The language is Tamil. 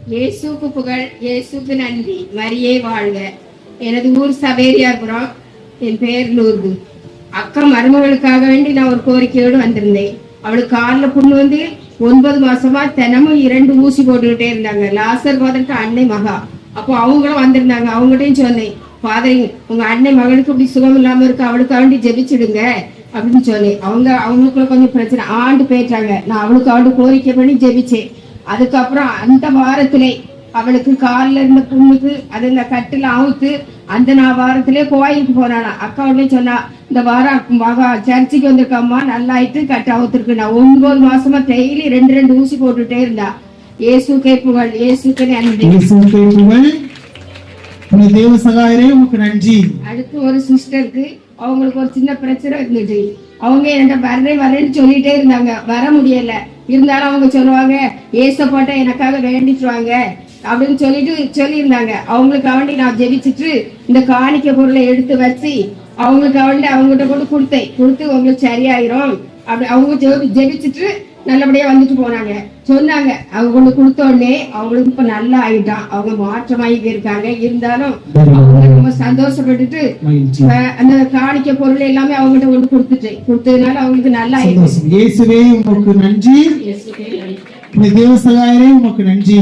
இயேசுக்கு புகழ், இயேசுக்கு நன்றி. மரியே வாழ்க. எனது ஊர் சவேரியார்புரம். என் பேர் லூர்து. அக்கா மருமகளுக்காக வேண்டி நான் ஒரு கோரிக்கையோடு வந்திருந்தேன். அவளுக்கு காலில் புண்ணு வந்து 9 மாசமா தினமும் 2 ஊசி போட்டுக்கிட்டே இருந்தாங்க. லாசர் பாதருக்கு அன்னை மகா. அப்போ அவங்களும் வந்திருந்தாங்க. அவங்ககிட்டையும் சொன்னேன், ஃபாதரிங் உங்க அன்னை மகளுக்கு இப்படி சுகம் இல்லாம இருக்கு, அவளுக்கு வேண்டி ஜெபிச்சிடுங்க அப்படின்னு சொன்னேன். அவங்களுக்குள்ள கொஞ்சம் பிரச்சனை ஆண்டு போயிட்டாங்க. நான் அவளுக்கு கோரிக்கை பண்ணி ஜெபிச்சேன். அதுக்கப்புறம் அந்த வாரத்திலே அவளுக்கு காலில் இருந்த புண்ணுக்கு அது இந்த கட்டில அவுத்து அந்த வாரத்திலே கோயிலுக்கு போனானா. அக்கா உடனே சொன்னா, இந்த வாரம் மகா சர்ச்சுக்கு வந்திருக்கம்மா, நல்லாயிட்டு கட்டு அவுத்துருக்கு. நான் 9 மாசமா டெய்லி 2 ஊசி போட்டுட்டே இருந்தா. இயேசுக்கே புகழ், இயேசுக்கே நன்றி. தேவ சகாயரே உமக்கு நன்றி. அடுத்து ஒரு சிஸ்டருக்கு அவங்களுக்கு ஒரு சின்ன பிரச்சனை இருந்துச்சு. அவங்க என்கிட்ட வரேன்னு சொல்லிட்டே இருந்தாங்க, வர முடியல. இருந்தாலும் அவங்க சொல்லுவாங்க, ஏசப்பாட்ட எனக்காக வேண்டிட்டுவாங்க அப்படின்னு சொல்லியிருந்தாங்க. அவங்களுக்கு வேண்டி நான் ஜெபிச்சுட்டு இந்த காணிக்கை பொருளை எடுத்து வச்சு அவங்களுக்கு வேண்டி அவங்ககிட்ட கொடுத்து உங்களுக்கு சரியாயிரும் அப்படி அவங்க ஜெபிச்சுட்டு நல்லபடியா வந்துட்டு போனாங்க. சொன்னாங்க, அவங்க கொண்டு கொடுத்த உடனே அவங்களுக்கு இப்ப நல்லா ஆயிட்டான், அவங்க மாற்றமாகி இருக்காங்க. இருந்தாலும் அவங்க ரொம்ப சந்தோஷப்பட்டுட்டு அந்த காணிக்க பொருள் எல்லாமே அவங்ககிட்ட கொண்டு கொடுத்ததுனால அவங்களுக்கு நல்லா ஆயிடுச்சு. இயேசுவே உமக்கு நன்றி. தேவ சகாயரே உமக்கு நன்றி.